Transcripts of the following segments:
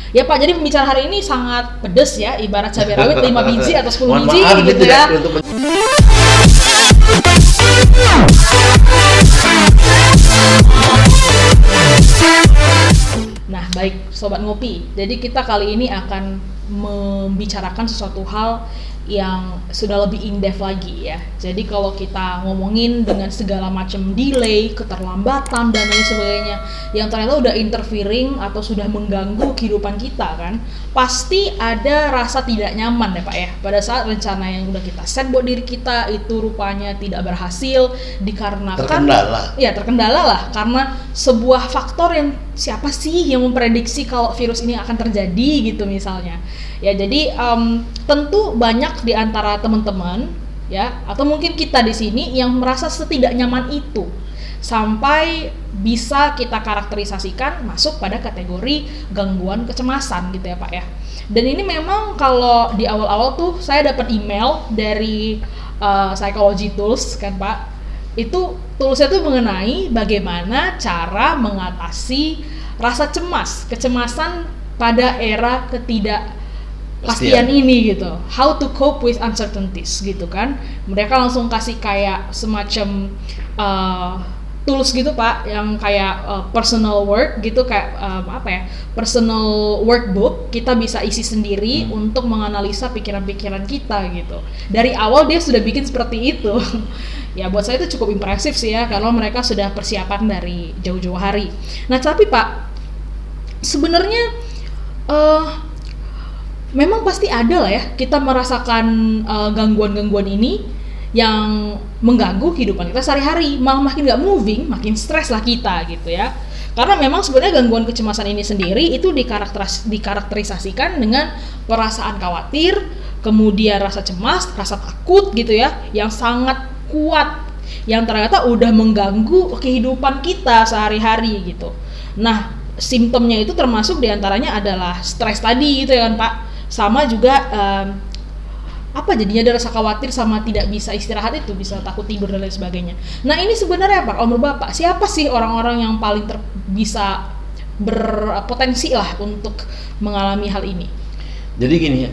Ya Pak, jadi pembicaraan hari ini sangat pedes ya, ibarat cabai rawit 5 biji atau 10 Mohon biji maaf, ini gitu tidak ya. untuk Nah, baik Sobat Ngopi. Jadi kita kali ini akan membicarakan sesuatu hal yang sudah lebih in-depth lagi ya. Jadi kalau kita ngomongin dengan segala macam delay, keterlambatan dan lain sebagainya yang ternyata udah interfering atau sudah mengganggu kehidupan kita kan, pasti ada rasa tidak nyaman ya Pak ya. Pada saat rencana yang udah kita set buat diri kita itu rupanya tidak berhasil dikarenakan terkendala lah karena sebuah faktor yang siapa sih yang memprediksi kalau virus ini akan terjadi gitu misalnya. Ya jadi tentu banyak di antara teman-teman ya atau mungkin kita di sini yang merasa setidak nyaman itu sampai bisa kita karakterisasikan masuk pada kategori gangguan kecemasan gitu ya Pak ya. Dan ini memang kalau di awal-awal tuh saya dapat email dari Psychology Tools kan Pak. Itu toolsnya tuh mengenai bagaimana cara mengatasi rasa cemas, kecemasan pada era ketidakpastian ini gitu. How to cope with uncertainties gitu kan. Mereka langsung kasih kayak semacam tools gitu Pak, yang kayak personal work gitu, kayak personal workbook kita bisa isi sendiri untuk menganalisa pikiran-pikiran kita gitu. Dari awal dia sudah bikin seperti itu. Ya buat saya itu cukup impresif sih ya, kalau mereka sudah persiapan dari jauh-jauh hari. Nah tapi Pak, sebenarnya memang pasti ada lah ya kita merasakan gangguan-gangguan ini yang mengganggu kehidupan kita sehari-hari, malah makin nggak moving, makin stres lah kita gitu ya. Karena memang sebenarnya gangguan kecemasan ini sendiri itu dikarakterisasikan dengan perasaan khawatir, kemudian rasa cemas, rasa takut gitu ya, yang sangat kuat, yang ternyata udah mengganggu kehidupan kita sehari-hari gitu. Nah, simptomnya itu termasuk diantaranya adalah stres tadi gitu ya kan Pak, sama juga jadinya ada rasa khawatir sama tidak bisa istirahat, itu bisa takut tidur dan lain sebagainya. Nah ini sebenarnya Pak, menurut Bapak siapa sih orang-orang yang paling bisa berpotensi lah untuk mengalami hal ini? Jadi gini ya,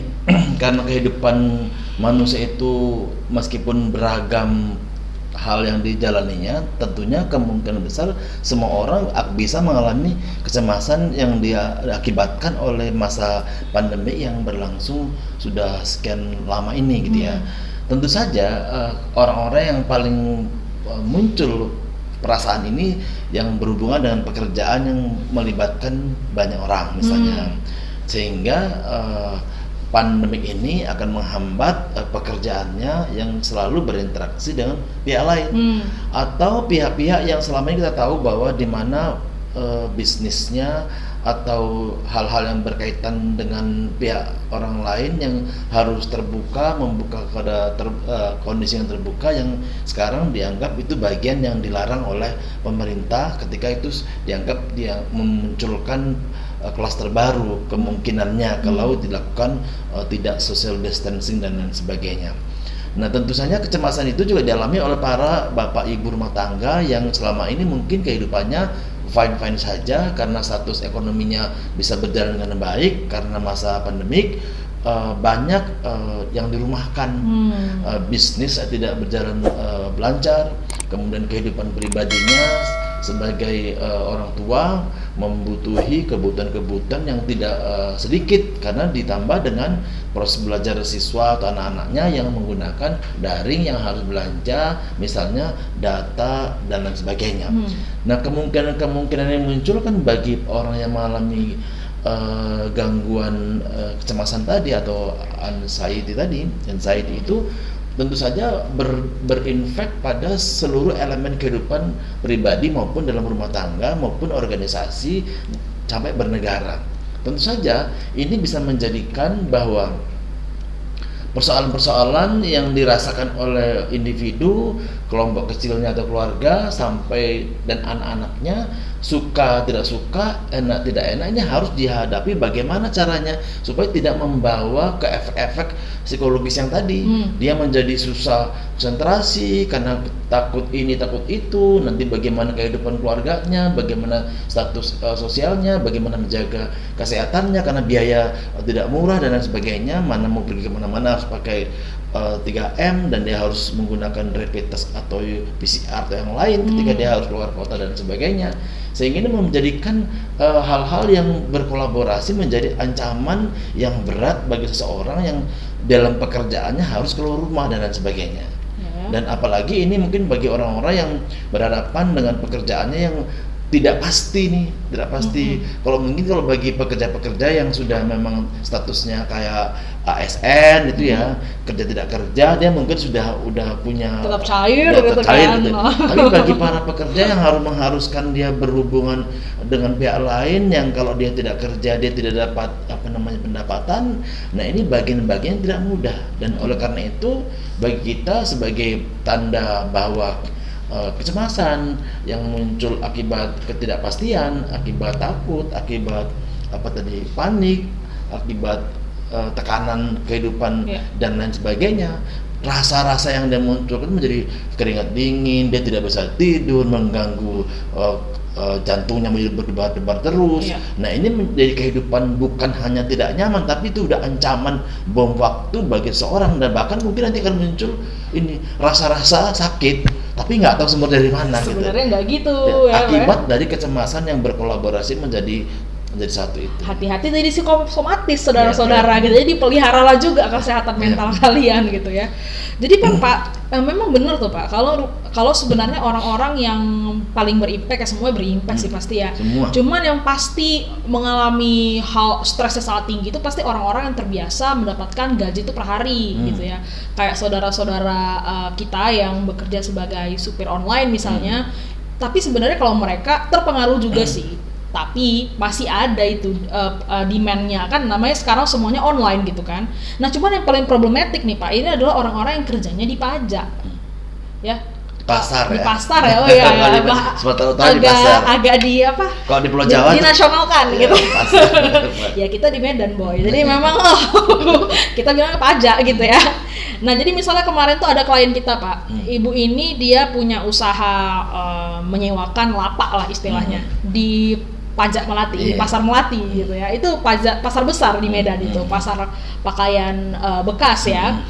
karena kehidupan manusia itu meskipun beragam hal yang dijalaninya, tentunya kemungkinan besar semua orang bisa mengalami kecemasan yang dia akibatkan oleh masa pandemi yang berlangsung sudah sekian lama ini gitu ya. Tentu saja orang-orang yang paling muncul perasaan ini yang berhubungan dengan pekerjaan yang melibatkan banyak orang misalnya, sehingga pandemik ini akan menghambat pekerjaannya yang selalu berinteraksi dengan pihak lain, atau pihak-pihak yang selama ini kita tahu bahwa di mana bisnisnya atau hal-hal yang berkaitan dengan pihak orang lain yang harus membuka pada kondisi yang terbuka, yang sekarang dianggap itu bagian yang dilarang oleh pemerintah ketika itu dianggap dia memunculkan klaster baru kemungkinannya kalau dilakukan tidak social distancing dan lain sebagainya. Nah tentu saja kecemasan itu juga dialami oleh para bapak ibu rumah tangga yang selama ini mungkin kehidupannya fine-fine saja karena status ekonominya bisa berjalan dengan baik karena masa pandemik. Banyak yang dirumahkan, bisnis tidak berjalan lancar, kemudian kehidupan pribadinya sebagai orang tua membutuhi kebutuhan-kebutuhan yang tidak sedikit karena ditambah dengan proses belajar siswa atau anak-anaknya yang menggunakan daring yang harus belanja misalnya data dan lain sebagainya. Nah kemungkinan yang muncul kan bagi orang yang mengalami gangguan kecemasan tadi atau anxiety itu tentu saja berinfek pada seluruh elemen kehidupan pribadi maupun dalam rumah tangga maupun organisasi sampai bernegara. Tentu saja ini bisa menjadikan bahwa persoalan-persoalan yang dirasakan oleh individu kelompok kecilnya atau keluarga sampai dan anak-anaknya, suka tidak suka, enak tidak enaknya harus dihadapi bagaimana caranya supaya tidak membawa ke efek-efek psikologis yang tadi. Dia menjadi susah konsentrasi karena takut ini takut itu, nanti bagaimana kehidupan keluarganya, bagaimana status sosialnya, bagaimana menjaga kesehatannya karena biaya tidak murah dan lain sebagainya, mana mau pergi kemana-mana harus pakai 3M dan dia harus menggunakan rapid test atau PCR atau yang lain ketika dia harus keluar kota dan sebagainya, sehingga ini menjadikan hal-hal yang berkolaborasi menjadi ancaman yang berat bagi seseorang yang dalam pekerjaannya harus keluar rumah dan lain sebagainya. Dan apalagi ini mungkin bagi orang-orang yang berhadapan dengan pekerjaannya yang tidak pasti nih, tidak pasti. Kalau bagi pekerja-pekerja yang sudah memang statusnya kayak ASN itu ya, kerja tidak kerja, dia mungkin udah punya tetap cair gitu kan. Gitu. Tapi bagi para pekerja yang mengharuskan dia berhubungan dengan pihak lain yang kalau dia tidak kerja dia tidak dapat pendapatan. Nah, ini bagian-bagian tidak mudah dan oleh karena itu bagi kita sebagai tanda bahwa kecemasan yang muncul akibat ketidakpastian, akibat takut, akibat panik, akibat tekanan kehidupan dan lain sebagainya, rasa-rasa yang dia munculkan menjadi keringat dingin, dia tidak bisa tidur, mengganggu jantungnya menjadi berdebar-debar terus. Nah, ini menjadi kehidupan bukan hanya tidak nyaman, tapi itu udah ancaman bom waktu bagi seorang dan bahkan mungkin nanti akan muncul ini rasa-rasa sakit, tapi nggak tahu sumber dari mana. Sebenarnya nggak gitu. Akibat dari kecemasan yang berkolaborasi menjadi satu itu. Hati-hati dari psikosomatis saudara-saudara gitu. Jadi peliharalah juga kesehatan mental kalian gitu ya. Jadi Pak, memang benar tuh Pak. Kalau sebenarnya orang-orang yang paling berimpact ya semua berimpact sih pasti ya. Semua. Cuman yang pasti mengalami hal stresnya sangat tinggi itu pasti orang-orang yang terbiasa mendapatkan gaji itu per hari gitu ya. Kayak saudara-saudara kita yang bekerja sebagai supir online misalnya. Tapi sebenarnya kalau mereka terpengaruh juga sih. Tapi masih ada itu demand-nya kan, namanya sekarang semuanya online gitu kan. Nah cuman yang paling problematik nih Pak, ini adalah orang-orang yang kerjanya di pajak ya, pasar di ya? pasar ya, oh ya, agak di apa? Kalau di Pulau Jawa dinasionalkan ya, gitu. Pasar. Ya kita di Medan boy, jadi memang kita bilang pajak gitu ya. Nah jadi misalnya kemarin tuh ada klien kita Pak, ibu ini dia punya usaha menyewakan lapak lah istilahnya di Pajak Melati, Pasar Melati gitu ya. Itu pasar besar di Medan itu, pasar pakaian bekas ya.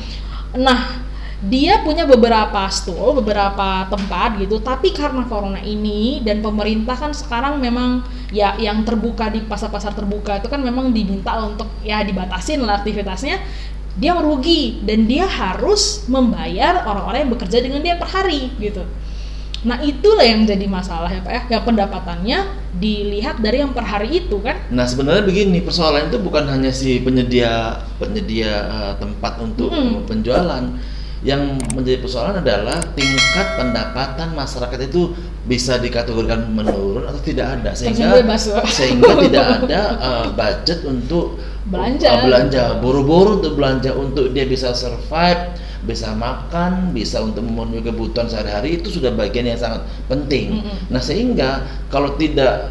Nah, dia punya beberapa stall, beberapa tempat gitu, tapi karena corona ini dan pemerintah kan sekarang memang ya yang terbuka di pasar-pasar terbuka itu kan memang diminta untuk ya dibatasin lah aktivitasnya, dia merugi dan dia harus membayar orang-orang yang bekerja dengan dia per hari gitu. Nah itulah yang jadi masalah ya Pak ya, yang pendapatannya dilihat dari yang per hari itu kan. Nah sebenarnya begini, persoalan itu bukan hanya si penyedia tempat untuk penjualan. Yang menjadi persoalan adalah tingkat pendapatan masyarakat itu bisa dikategorikan menurun atau tidak ada, sehingga tidak ada budget untuk belanja, buru-buru untuk belanja untuk dia bisa survive, bisa makan, bisa untuk memenuhi kebutuhan sehari-hari, itu sudah bagian yang sangat penting. Nah sehingga kalau tidak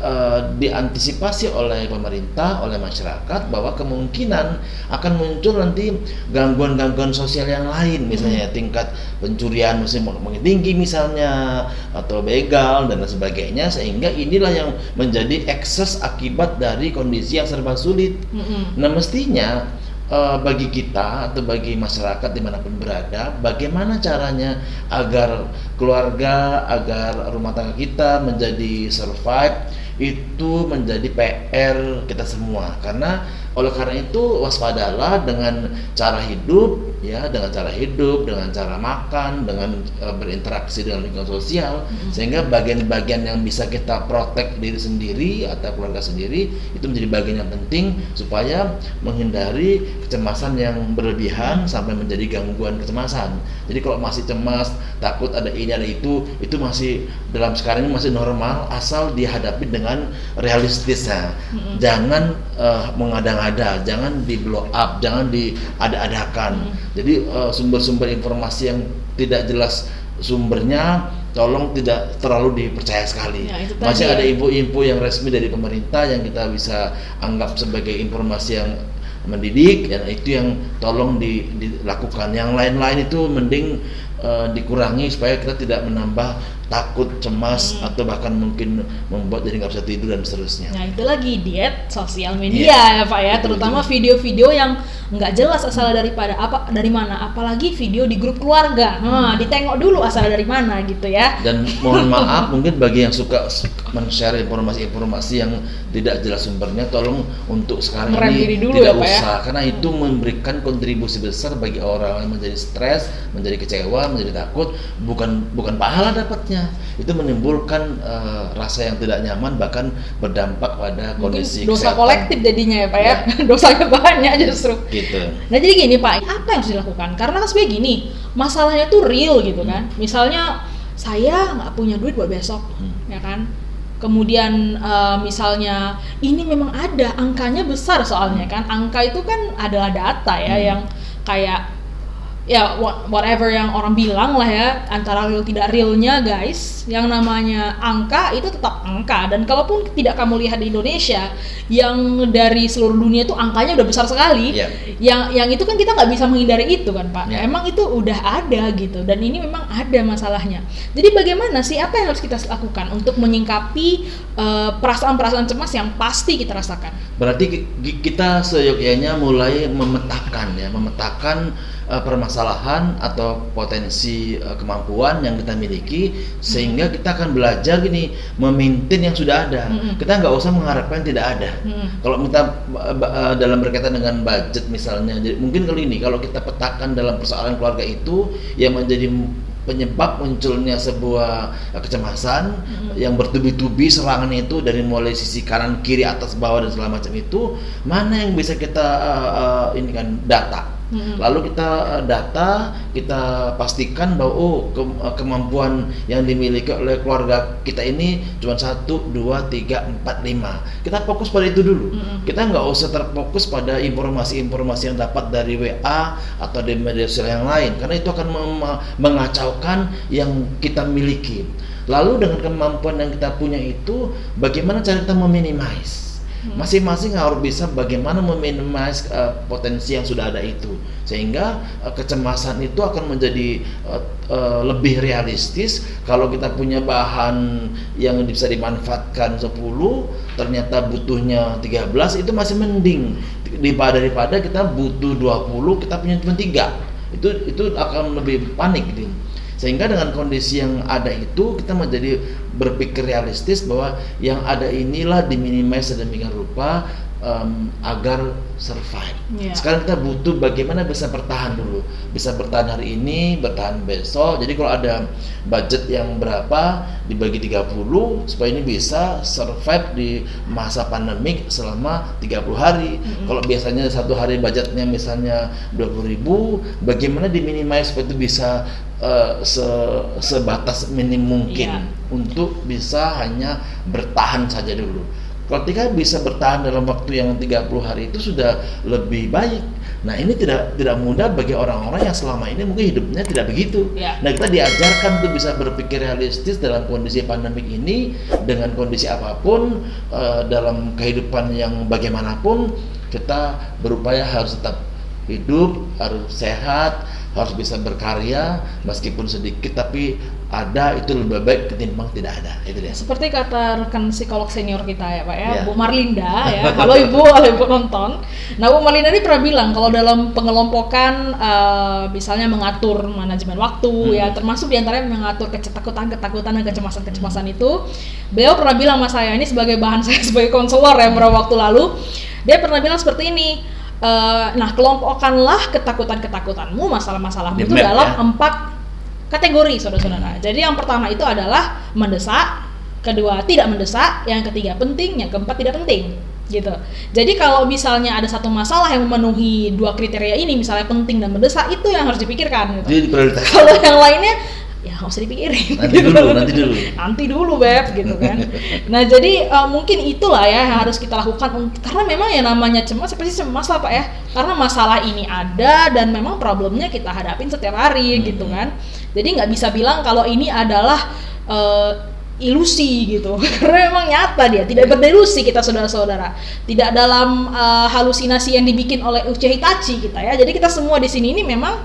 diantisipasi oleh pemerintah, oleh masyarakat, bahwa kemungkinan akan muncul nanti gangguan-gangguan sosial yang lain, misalnya tingkat pencurian makin tinggi misalnya, atau begal dan lain sebagainya, sehingga inilah yang menjadi ekses akibat dari kondisi yang serba sulit. Nah mestinya bagi kita atau bagi masyarakat dimanapun berada, bagaimana caranya agar keluarga, agar rumah tangga kita menjadi survive, itu menjadi PR kita semua. Karena oleh karena itu waspadalah dengan cara hidup ya, dengan cara makan, dengan berinteraksi dengan lingkungan sosial, sehingga bagian-bagian yang bisa kita protek diri sendiri atau keluarga sendiri itu menjadi bagian yang penting supaya menghindari kecemasan yang berlebihan sampai menjadi gangguan kecemasan. Jadi kalau masih cemas, takut ada ini ada itu masih dalam sekarang ini masih normal asal dihadapi dengan realistisnya. Jangan mengada-ngada, jangan di blow up, jangan diada-adakan. Jadi sumber-sumber informasi yang tidak jelas sumbernya tolong tidak terlalu dipercaya sekali. Ya, itu Masih tadi ada ya. info-info yang resmi dari pemerintah yang kita bisa anggap sebagai informasi yang mendidik, dan itu yang tolong dilakukan. Yang lain-lain itu mending dikurangi supaya kita tidak menambah takut, cemas, atau bahkan mungkin membuat jadi nggak bisa tidur dan seterusnya. Nah itu lagi diet sosial media ya Pak ya, terutama video-video yang nggak jelas asalnya dari mana, apalagi video di grup keluarga. Ditengok dulu asalnya dari mana gitu ya. Dan mohon maaf mungkin bagi yang suka men-share informasi-informasi yang tidak jelas sumbernya, tolong untuk sekarang Merem ini diri dulu tidak ya, Pak ya. usah, karena itu memberikan kontribusi besar bagi orang yang menjadi stres, menjadi kecewa, menjadi takut, bukan pahala dapatnya. Itu menimbulkan rasa yang tidak nyaman, bahkan berdampak pada kondisi Mungkin dosa kesehatan. kolektif jadinya ya Pak ya, dosanya banyak justru. Gitu. Nah jadi gini Pak, apa yang harus dilakukan? Karena kan sebenarnya gini, masalahnya tuh real gitu kan. Misalnya saya nggak punya duit buat besok, ya kan. Kemudian misalnya ini memang ada angkanya besar soalnya kan. Angka itu kan adalah data ya yang kayak ya whatever yang orang bilang lah ya, antara real tidak realnya guys, yang namanya angka itu tetap angka. Dan kalaupun tidak kamu lihat di Indonesia, yang dari seluruh dunia itu angkanya udah besar sekali. Yang itu kan kita nggak bisa menghindari itu kan Pak. Emang itu udah ada gitu, dan ini memang ada masalahnya. Jadi bagaimana sih, apa yang harus kita lakukan untuk menyingkapi perasaan-perasaan cemas yang pasti kita rasakan? Berarti kita seyogyanya mulai memetakan permasalahan atau potensi kemampuan yang kita miliki, sehingga kita akan belajar gini, memaintain yang sudah ada. Kita nggak usah mengharapkan yang tidak ada. Kalau kita dalam berkaitan dengan budget misalnya, jadi mungkin kali ini kalau kita petakan dalam persoalan keluarga itu yang menjadi penyebab munculnya sebuah kecemasan yang bertubi-tubi serangan itu dari mulai sisi kanan, kiri, atas, bawah dan segala macam itu, mana yang bisa kita ini kan data. Lalu kita data, kita pastikan bahwa kemampuan yang dimiliki oleh keluarga kita ini cuma 1, 2, 3, 4, 5. Kita fokus pada itu dulu. Kita nggak usah terfokus pada informasi-informasi yang dapat dari WA atau dari media sosial yang lain, karena itu akan mengacaukan yang kita miliki. Lalu dengan kemampuan yang kita punya itu, bagaimana cara kita meminimize? Masing-masing harus bisa bagaimana meminimize potensi yang sudah ada itu, sehingga kecemasan itu akan menjadi lebih realistis. Kalau kita punya bahan yang bisa dimanfaatkan 10, ternyata butuhnya 13, itu masih mending daripada kita butuh 20, kita punya cuma 3. Itu akan lebih panik gitu. Sehingga dengan kondisi yang ada itu, kita menjadi berpikir realistis bahwa yang ada inilah diminimize sedemikian rupa agar survive. Sekarang kita butuh bagaimana bisa bertahan dulu, bisa bertahan hari ini, bertahan besok. Jadi kalau ada budget yang berapa, dibagi 30 supaya ini bisa survive di masa pandemik selama 30 hari. Kalau biasanya satu hari budgetnya misalnya 20.000, bagaimana diminimize supaya itu bisa sebatas minim mungkin untuk bisa hanya bertahan saja dulu. Ketika bisa bertahan dalam waktu yang 30 hari itu sudah lebih baik. Nah ini tidak mudah bagi orang-orang yang selama ini mungkin hidupnya tidak begitu. Nah kita diajarkan untuk bisa berpikir realistis dalam kondisi pandemik ini, dengan kondisi apapun, dalam kehidupan yang bagaimanapun, kita berupaya harus tetap hidup, harus sehat, harus bisa berkarya meskipun sedikit, tapi ada itu lebih baik ketimbang tidak ada. Itu dia. Seperti kata rekan psikolog senior kita ya Pak ya, Bu Marlinda ya. Halo Ibu, halo Ibu nonton. Nah Bu Marlinda ini pernah bilang kalau dalam pengelompokan misalnya mengatur manajemen waktu ya, termasuk diantaranya mengatur ketakutan dan kecemasan itu, beliau pernah bilang sama saya, ini sebagai bahan saya sebagai konselor ya beberapa waktu lalu, dia pernah bilang seperti ini. Nah kelompokkanlah ketakutanmu, masalah-masalahmu itu dalam 4 kategori saudara-saudara. Jadi yang pertama itu adalah mendesak, kedua tidak mendesak, yang ketiga penting, yang keempat tidak penting gitu. Jadi kalau misalnya ada satu masalah yang memenuhi 2 kriteria ini, misalnya penting dan mendesak, itu yang harus dipikirkan gitu. Jadi prioritas. Kalau yang lainnya ya nggak usah dipikirin. Nanti dulu Beb gitu kan. Nah jadi mungkin itulah ya yang harus kita lakukan, karena memang ya namanya cemas pasti cemas lah Pak ya, karena masalah ini ada dan memang problemnya kita hadapin setiap hari gitu kan. Jadi nggak bisa bilang kalau ini adalah ilusi gitu, karena memang nyata dia tidak berdelusi kita saudara-saudara, tidak dalam halusinasi yang dibikin oleh Uchiha Itachi kita ya. Jadi kita semua di sini ini memang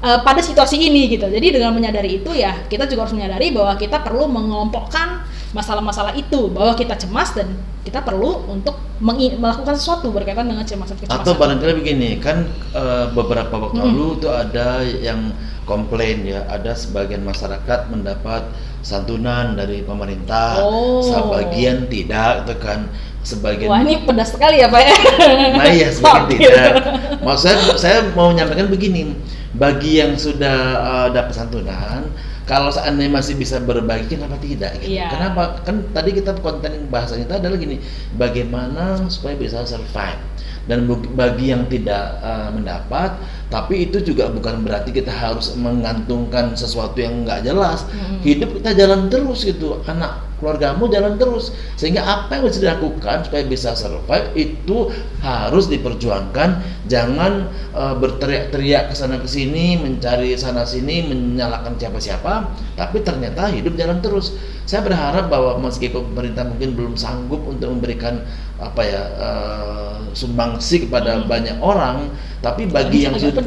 pada situasi ini gitu. Jadi dengan menyadari itu ya kita juga harus menyadari bahwa kita perlu mengelompokkan masalah-masalah itu, bahwa kita cemas dan kita perlu untuk melakukan sesuatu berkaitan dengan kecemasan. Atau barangkali begini kan, beberapa waktu lalu itu ada yang komplain ya, ada sebagian masyarakat mendapat santunan dari pemerintah, sebagian tidak, itu kan sebagian. Wah ini pedas sekali ya Pak ya. Nah iya, sebagian tidak. Maksud saya mau menyampaikan begini, bagi yang sudah dapat santunan, kalau seandainya masih bisa berbagi, kenapa tidak? Gitu. Yeah. Kenapa? Kan tadi kita konten bahasanya itu adalah gini, bagaimana supaya bisa survive. Dan bagi yang tidak mendapat, tapi itu juga bukan berarti kita harus menggantungkan sesuatu yang nggak jelas. Hidup kita jalan terus gitu, anak keluargamu jalan terus, sehingga apa yang bisa dilakukan supaya bisa survive itu harus diperjuangkan. Jangan berteriak-teriak kesana kesini, mencari sana sini, menyalahkan siapa-siapa, tapi ternyata hidup jalan terus. Saya berharap bahwa meski pemerintah mungkin belum sanggup untuk memberikan sumbangsi kepada banyak orang, tapi bagi yang sudah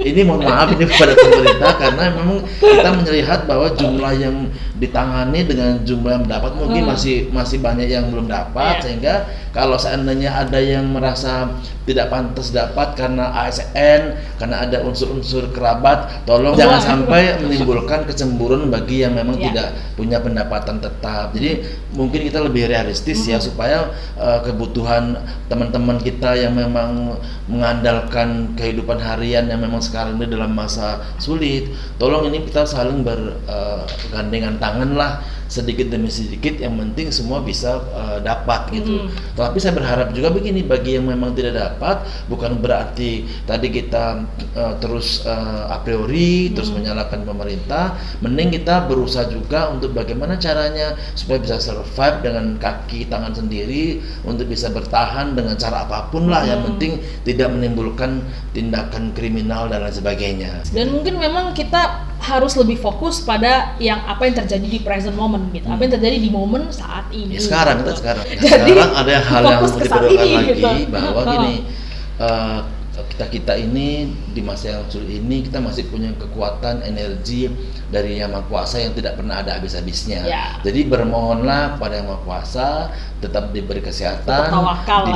ini mohon maaf ini kepada pemerintah, karena memang kita melihat bahwa jumlah yang ditangani dengan jumlah yang mendapat mungkin masih banyak yang belum dapat, sehingga kalau seandainya ada yang merasa tidak pantas dapat karena ASN, karena ada unsur-unsur kerabat, tolong jangan sampai menimbulkan kecemburuan bagi yang memang tidak punya pendapatan tetap. Jadi mungkin kita lebih realistis ya, supaya kebutuhan teman-teman kita yang memang mengandalkan kehidupan harian yang memang sekarang ini dalam masa sulit, tolong ini kita saling bergandengan tangan lah, sedikit demi sedikit, yang penting semua bisa dapat gitu. Tapi saya berharap juga begini, bagi yang memang tidak dapat, bukan berarti tadi kita terus a priori terus menyalahkan pemerintah. Mending kita berusaha juga untuk bagaimana caranya supaya bisa survive dengan kaki tangan sendiri, untuk bisa bertahan dengan cara apapun lah, yang penting tidak menimbulkan tindakan kriminal dan lain sebagainya. Dan mungkin memang kita harus lebih fokus pada apa yang terjadi di present moment gitu, apa yang terjadi di momen saat ini. Ya, sekarang gitu. sekarang Jadi, ada hal yang harus diperlukan lagi gitu. Bahwa gini, kita ini di masa yang sulit ini kita masih punya kekuatan energi dari Yang Maha Kuasa yang tidak pernah ada habis-habisnya. Jadi bermohonlah pada Yang Maha Kuasa, tetap diberi kesehatan,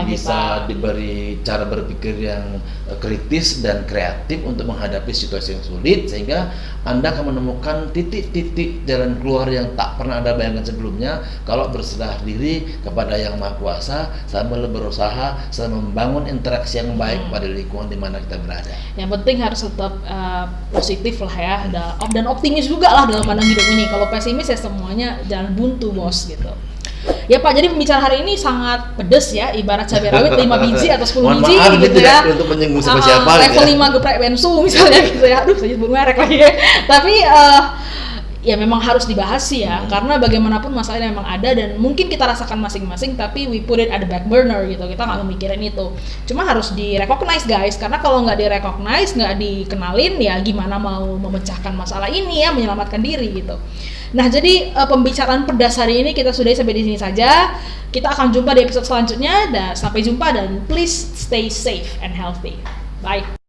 bisa diberi cara berpikir yang kritis dan kreatif untuk menghadapi situasi yang sulit, sehingga Anda akan menemukan titik-titik jalan keluar yang tak pernah Anda bayangkan sebelumnya kalau berserah diri kepada Yang Maha Kuasa sambil berusaha membangun interaksi yang baik pada lingkungan di mana kita berada. Yang penting harus tetap positif lah ya, dan optimis juga lah dalam pandang hidup ini. Kalau pesimis ya semuanya jalan buntu bos gitu. Ya Pak, jadi pembicaraan hari ini sangat pedes ya, ibarat cabai rawit 5 biji atau 10 biji gitu ya. Untuk menyinggung siapa-siapa level 5 geprek bensu misalnya gitu ya. Aduh, saya sebut merek lagi ya. Tapi ya memang harus dibahas sih ya, karena bagaimanapun masalahnya memang ada dan mungkin kita rasakan masing-masing, tapi we put it at the back burner gitu, kita nggak memikirin itu. Cuma harus di-recognize guys, karena kalau nggak di-recognize, nggak dikenalin, ya gimana mau memecahkan masalah ini ya, menyelamatkan diri gitu. Nah jadi pembicaraan pedas hari ini kita sudahi sampai di sini saja. Kita akan jumpa di episode selanjutnya, dan sampai jumpa, dan please stay safe and healthy. Bye.